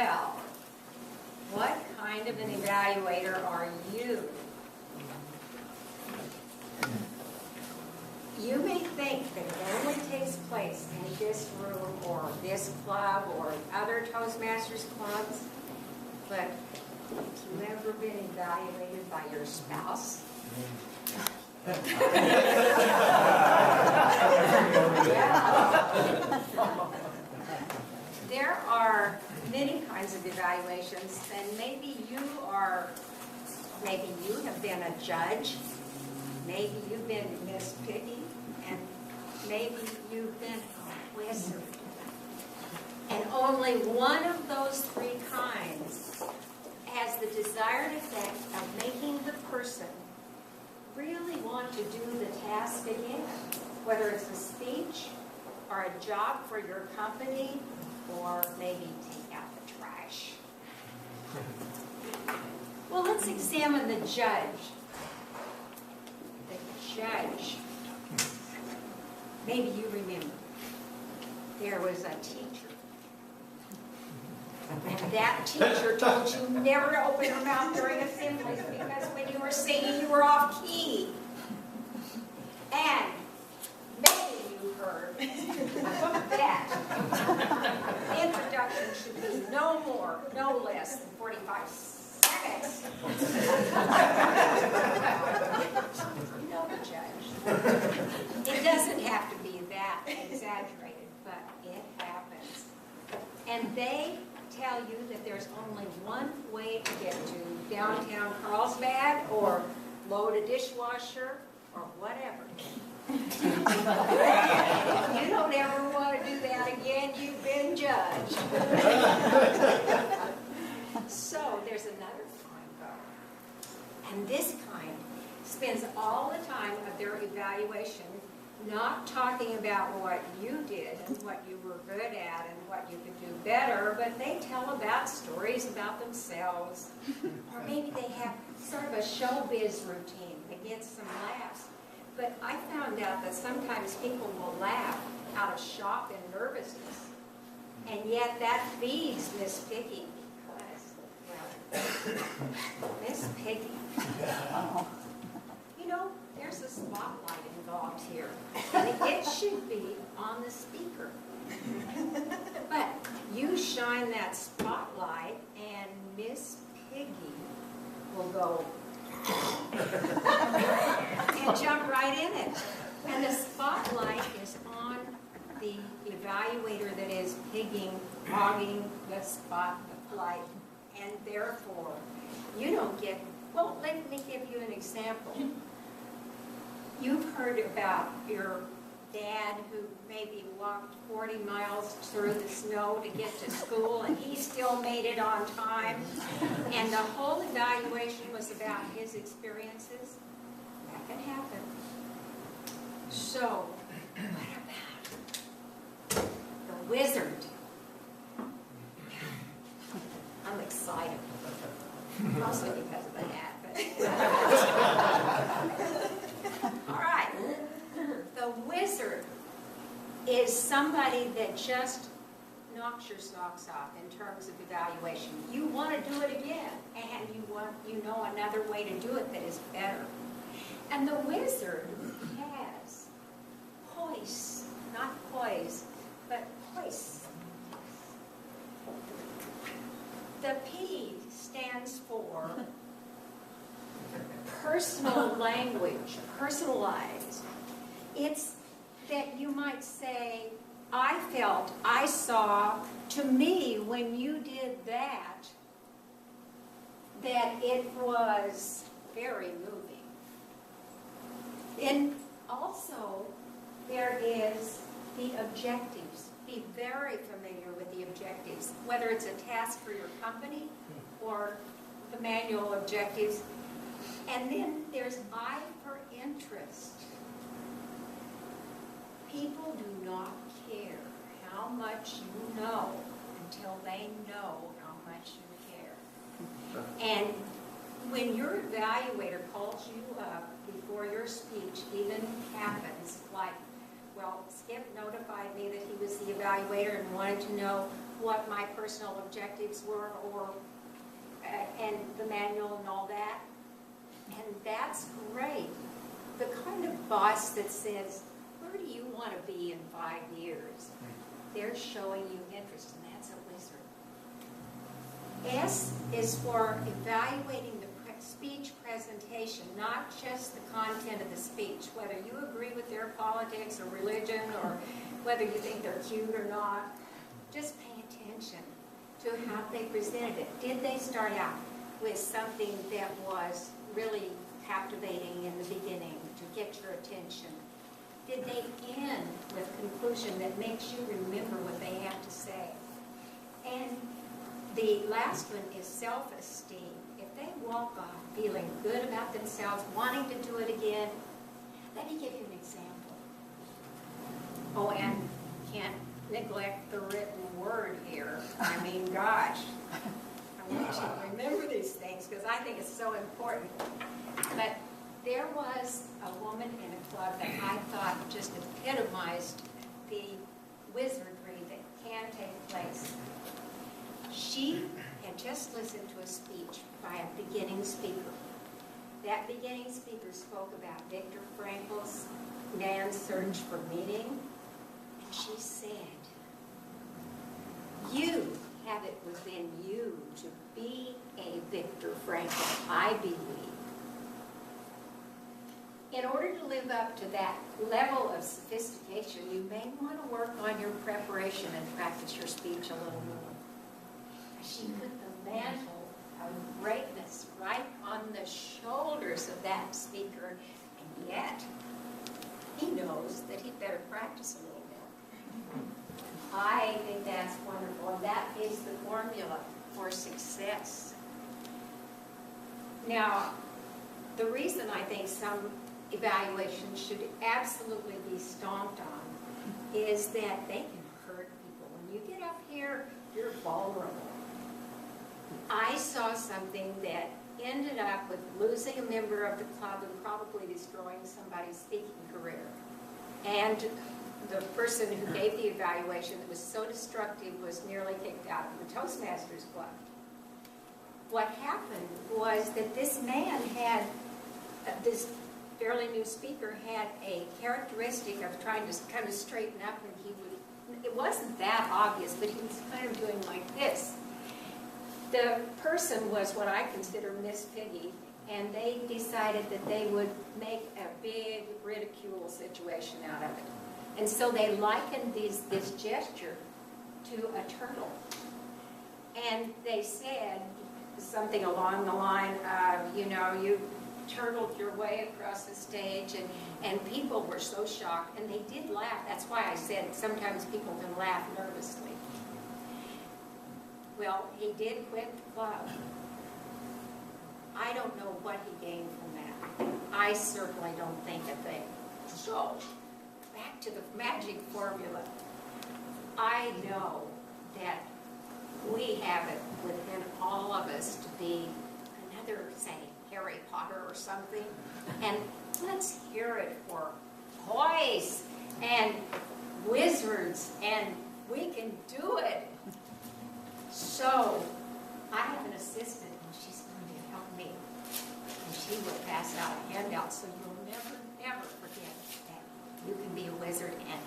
Well, what kind of an evaluator are you? You may think that it only takes place in this room or this club or other Toastmasters clubs, but have you ever been evaluated by your spouse? There are many kinds of evaluations, and maybe you have been a judge, maybe you've been Miss Piggy, and maybe you've been a wizard. And only one of those three kinds has the desired effect of making the person really want to do the task again, whether it's a speech or a job for your company or maybe take out the trash. Well, let's examine the judge. The judge. Maybe you remember. There was a teacher. And that teacher told you never to open your mouth during assemblies because when you were singing, you were off key. And maybe you heard that the introduction should be no more, no less than 45 seconds. You know the judge. It doesn't have to be that exaggerated, but it happens. And they tell you that there's only one way to get to downtown Carlsbad or load a dishwasher or whatever. If you don't ever want to do that again, you've been judged. So there's another kind though. And this kind spends all the time of their evaluation not talking about what you did and what you were good at and what you could do better, but they tell about stories about themselves. Or maybe they have sort of a showbiz routine that gets some laughs. But I found out that sometimes people will laugh out of shock and nervousness. And yet that feeds Miss Piggy because, well, Miss Piggy. You know, there's a spotlight involved here. And it should be on the speaker. But you shine that spotlight and Miss Piggy will go and jump right in it. And the spotlight is on the evaluator that is hogging the spotlight. And therefore, you don't get, well, let me give you an example. You've heard about your dad who maybe walked 40 miles through the snow to get to school and he still made it on time. And the whole evaluation was about his experiences. That can happen. So, what about the wizard? I'm excited. Mostly because of the hat. All right. The wizard is somebody that just knocks your socks off in terms of evaluation. You want to do it again, and you know another way to do it that is better. And the wizard has poise, not poise, but poise. The P stands for personal language, personalized. It's that you might say, I felt, I saw, to me, when you did that it was very moving. And also, there is the objectives. Be very familiar with the objectives, whether it's a task for your company or the manual objectives. And then there's I for interest. People do not care how much you know until they know how much you care. And when your evaluator calls you up before your speech even happens, like, well, Skip notified me that he was the evaluator and wanted to know what my personal objectives were, or and the manual and all that. And that's great. The kind of boss that says, where do you want to be in 5 years? They're showing you interest, and that's a wizard. S is for evaluating the speech presentation, not just the content of the speech, whether you agree with their politics or religion or whether you think they're cute or not. Just pay attention to how they presented it. Did they start out with something that was really captivating in the beginning to get your attention? Did they end with a conclusion that makes you remember what they have to say? And the last one is self-esteem. If they walk off feeling good about themselves, wanting to do it again, let me give you an example. Oh, and can't neglect the written word here. I mean, gosh, I want you to remember these things because I think it's so important. But there was a woman in a club that I thought just epitomized the wizardry that can take place. She had just listened to a speech by a beginning speaker. That beginning speaker spoke about Viktor Frankl's man's search for meaning, and she said, you have it within you to be a Viktor Frankl, I believe. In order to live up to that level of sophistication, you may want to work on your preparation and practice your speech a little more. She put the mantle of greatness right on the shoulders of that speaker, and yet he knows that he better practice a little bit. I think that's wonderful, and that is the formula for success. Now, the reason I think some evaluations should absolutely be stomped on is that they can hurt people. When you get up here, you're vulnerable. I saw something that ended up with losing a member of the club and probably destroying somebody's speaking career. And the person who gave the evaluation that was so destructive was nearly kicked out of the Toastmasters club. What happened was that this man had, this fairly new speaker had a characteristic of trying to kind of straighten up, and he would, it wasn't that obvious, but he was kind of doing like this. The person was what I consider Miss Piggy, and they decided that they would make a big ridicule situation out of it. And so they likened this gesture to a turtle. And they said something along the line of, you know, you turtled your way across the stage, and people were so shocked, and they did laugh. That's why I said sometimes people can laugh nervously. Well, he did quit the club. I don't know what he gained from that. I certainly don't think a thing. So, back to the magic formula. I know that we have it within all of us to be another, say, Harry Potter or something. And let's hear it for toys and wizards, and we can do it. So, I have an assistant, and she's going to help me. And she will pass out a handout, so you'll never, never forget that you can be a wizard and